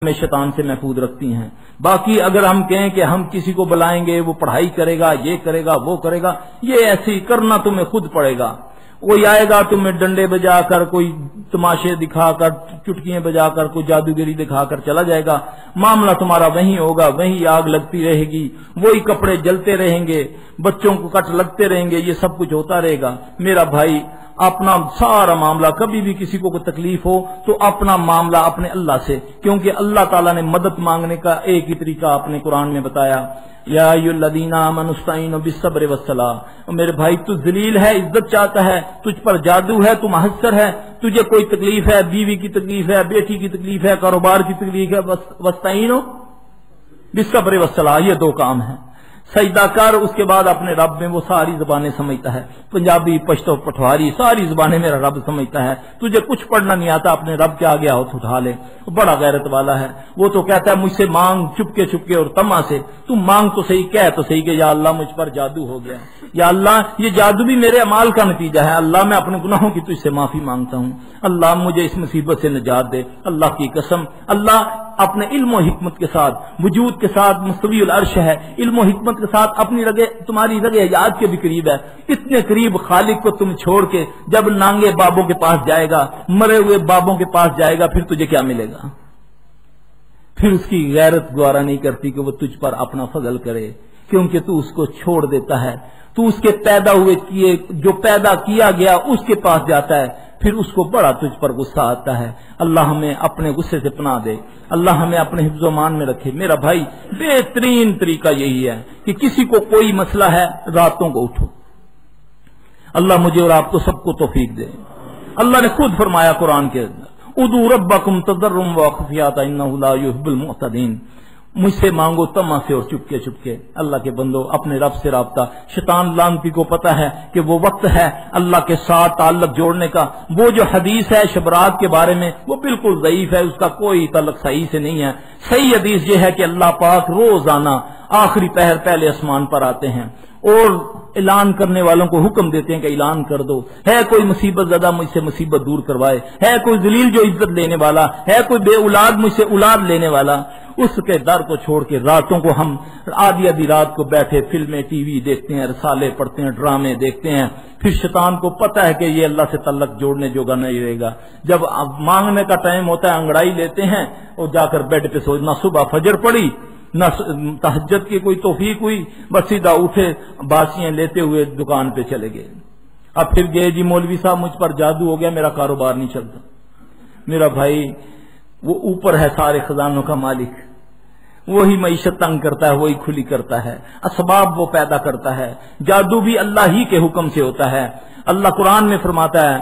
میں شیطان سے محفوظ رکھتی ہیں۔ باقی اگر ہم کہیں کہ ہم کسی کو بلائیں گے وہ پڑھائی کرے گا، یہ کرے گا، وہ کرے گا، یہ ایسے ہی کرنا تمہیں خود پڑے گا۔ کوئی آئے گا تمہیں ڈنڈے بجا کر، کوئی تماشے دکھا کر، چٹکیاں بجا کر، کوئی جادوگری دکھا کر چلا جائے گا، معاملہ تمہارا وہیں ہوگا، وہیں آگ لگتی رہے گی، وہی کپڑے جلتے رہیں گے، بچوں کو کٹ لگتے رہیں گے، یہ سب کچھ ہوتا رہے گا۔ میرا بھائی اپنا سارا معاملہ، کبھی بھی کسی کو کوئی تکلیف ہو تو اپنا معاملہ اپنے اللہ سے، کیونکہ اللہ تعالیٰ نے مدد مانگنے کا ایک ہی طریقہ اپنے قرآن میں بتایا، یا ایھا الذین آمنوا استعینوا بالصبر والصلاۃ۔ میرے بھائی تو ذلیل ہے، عزت چاہتا ہے، تجھ پر جادو ہے، تو محسر ہے، تجھے کوئی تکلیف ہے، بیوی کی تکلیف ہے، بیٹی کی تکلیف ہے، کاروبار کی تکلیف ہے، واستعینوا بالصبر والصلاۃ، یہ دو کام ہیں۔ سجدہ کر، اس کے بعد اپنے رب میں، وہ ساری زبانیں سمجھتا ہے، پنجابی، پشتو، پٹھواری، ساری زبانیں میرا رب سمجھتا ہے۔ تجھے کچھ پڑھنا نہیں آتا، اپنے رب کے آگے ہاتھ اٹھا لے، وہ بڑا غیرت والا ہے۔ وہ تو کہتا ہے مجھ سے مانگ چپکے چپکے اور تما سے، تم مانگ تو صحیح، کہہ تو صحیح کہ یا اللہ مجھ پر جادو ہو گیا، یا اللہ یہ جادو بھی میرے اعمال کا نتیجہ ہے، اللہ میں اپنے گناہوں کی تجھ سے معافی مانگتا ہوں، اللہ مجھے اس مصیبت سے نجات دے۔ اللہ کی قسم، اللہ اپنے علم و حکمت کے ساتھ، وجود کے ساتھ مستوی العرش ہے، علم و حکمت کے ساتھ اپنی تمہاری رگے حیات کے بھی قریب ہے، اتنے قریب خالق کو تم چھوڑ کے جب نانگے بابوں کے پاس جائے گا، مرے ہوئے بابوں کے پاس جائے گا، پھر تجھے کیا ملے گا؟ پھر اس کی غیرت گوارا نہیں کرتی کہ وہ تجھ پر اپنا فضل کرے، کیونکہ تو اس کو چھوڑ دیتا ہے، تو اس کے پیدا ہوئے کیے، جو پیدا کیا گیا اس کے پاس جاتا ہے، پھر اس کو بڑا تجھ پر غصہ آتا ہے۔ اللہ ہمیں اپنے غصے سے پناہ دے، اللہ ہمیں اپنے حفظ و امان میں رکھے۔ میرا بھائی بہترین طریقہ یہی ہے کہ کسی کو کوئی مسئلہ ہے، راتوں کو اٹھو۔ اللہ مجھے اور آپ کو سب کو توفیق دے۔ اللہ نے خود فرمایا قرآن کے اندر، ادعوا ربکم تضرعا وخفیۃ انہ لا یحب المعتدین، مجھ سے مانگو تما سے اور چپکے چپکے۔ اللہ کے بندو، اپنے رب سے رابطہ، شیطان لعنتی کو پتہ ہے کہ وہ وقت ہے اللہ کے ساتھ تعلق جوڑنے کا۔ وہ جو حدیث ہے شبرات کے بارے میں وہ بالکل ضعیف ہے، اس کا کوئی تعلق صحیح سے نہیں ہے۔ صحیح حدیث یہ ہے کہ اللہ پاک روزانہ آخری پہر پہلے آسمان پر آتے ہیں اور اعلان کرنے والوں کو حکم دیتے ہیں کہ اعلان کر دو، ہے کوئی مصیبت زدہ مجھ سے مصیبت دور کروائے، ہے کوئی ذلیل جو عزت لینے والا، ہے کوئی بے اولاد مجھ سے اولاد لینے والا۔ اس کے در کو چھوڑ کے راتوں کو ہم آدھی آدھی رات کو بیٹھے فلمیں ٹی وی دیکھتے ہیں، رسالے پڑھتے ہیں، ڈرامے دیکھتے ہیں، پھر شیطان کو پتہ ہے کہ یہ اللہ سے تعلق جوڑنے جوگا نہیں رہے گا۔ جب مانگنے کا ٹائم ہوتا ہے انگڑائی لیتے ہیں اور جا کر بیڈ پہ سو، نہ صبح فجر پڑی نہ تہجد کی کوئی توفیق ہوئی، بس سیدھا اٹھے باسیاں لیتے ہوئے دکان پہ چلے گئے۔ اب پھر گئے جی مولوی صاحب مجھ پر جادو ہو گیا، میرا کاروبار نہیں چلتا۔ میرا بھائی وہ اوپر ہے سارے خزانوں کا مالک، وہی معیشت تنگ کرتا ہے، وہی کھلی کرتا ہے، اسباب وہ پیدا کرتا ہے، جادو بھی اللہ ہی کے حکم سے ہوتا ہے۔ اللہ قرآن میں فرماتا ہے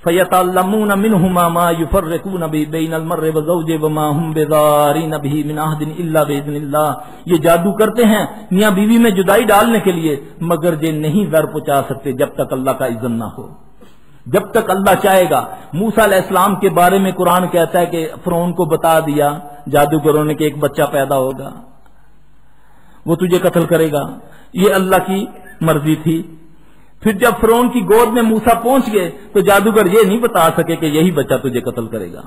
فَيَتَعَلَّمُونَ مِنْهُمَا مَا يُفَرِّقُونَ بَيْنَ الْمَرْءِ وَزَوْجِهِ وَمَا هُمْ بِضَارِّينَ بِهِ مِنْ أَحَدٍ إِلَّا بِإِذْنِ اللَّهِ۔ یہ جادو کرتے ہیں میاں بیوی میں جدائی ڈالنے کے لیے، مگر یہ نہیں در پہنچا سکتے جب تک اللہ کا اذن نہ ہو، جب تک اللہ چاہے گا۔ موسیٰ علیہ السلام کے بارے میں قرآن کہتا ہے کہ فرعون کو بتا دیا جادوگروں نے کہ ایک بچہ پیدا ہوگا، وہ تجھے قتل کرے گا، یہ اللہ کی مرضی تھی۔ پھر جب فرعون کی گود میں موسیٰ پہنچ گئے تو جادوگر یہ نہیں بتا سکے کہ یہی بچہ تجھے قتل کرے گا۔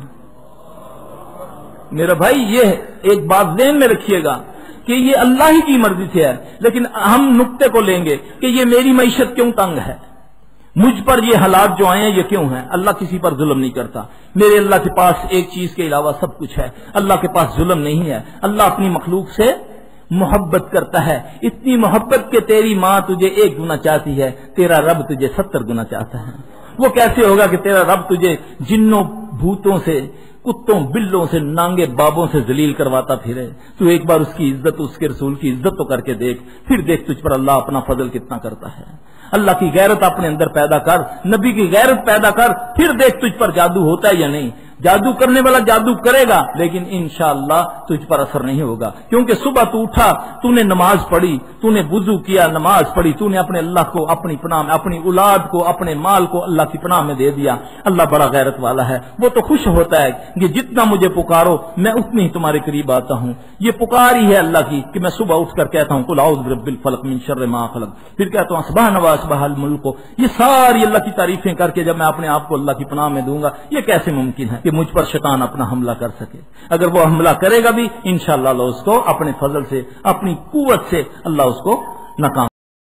میرا بھائی یہ ایک بات ذہن میں رکھیے گا کہ یہ اللہ ہی کی مرضی سے ہے، لیکن ہم نقطے کو لیں گے کہ یہ میری معیشت کیوں تنگ ہے، مجھ پر یہ حالات جو آئے ہیں یہ کیوں ہیں۔ اللہ کسی پر ظلم نہیں کرتا، میرے اللہ کے پاس ایک چیز کے علاوہ سب کچھ ہے، اللہ کے پاس ظلم نہیں ہے۔ اللہ اپنی مخلوق سے محبت کرتا ہے، اتنی محبت کہ تیری ماں تجھے 1 گنا چاہتی ہے، تیرا رب تجھے 70 گنا چاہتا ہے۔ وہ کیسے ہوگا کہ تیرا رب تجھے جنوں بھوتوں سے، کتوں بلوں سے، نانگے بابوں سے ذلیل کرواتا پھرے؟ تو ایک بار اس کی عزت، اس کے رسول کی عزت تو کر کے دیکھ، پھر دیکھ تجھ پر اللہ اپنا فضل کتنا کرتا ہے۔ اللہ کی غیرت اپنے اندر پیدا کر، نبی کی غیرت پیدا کر، پھر دیکھ تجھ پر جادو ہوتا ہے یا نہیں۔ جادو کرنے والا جادو کرے گا لیکن انشاءاللہ تجھ پر اثر نہیں ہوگا، کیونکہ صبح تو اٹھا، تو نے نماز پڑھی، تو نے وضو کیا، نماز پڑھی، تو نے اپنے اللہ کو اپنی پناہ میں، اپنی اولاد کو، اپنے مال کو اللہ کی پناہ میں دے دیا۔ اللہ بڑا غیرت والا ہے، وہ تو خوش ہوتا ہے کہ جتنا مجھے پکارو میں اتنی ہی تمہارے قریب آتا ہوں۔ یہ پکار ہی ہے اللہ کی کہ میں صبح اٹھ کر کہتا ہوں قل اعوذ برب الفلق من شر ما خلق، پھر کہتا ہوں سبحان و اصبح الملک۔ یہ ساری اللہ کی تعریفیں کر کے جب میں اپنے آپ کو اللہ کی پناہ میں دوں گا، یہ کیسے ممکن ہے کہ مجھ پر شیطان اپنا حملہ کر سکے. اگر وہ حملہ کرے گا بھی انشاءاللہ اللہ اس کو اپنے فضل سے اپنی قوت سے اللہ اس کو ناکام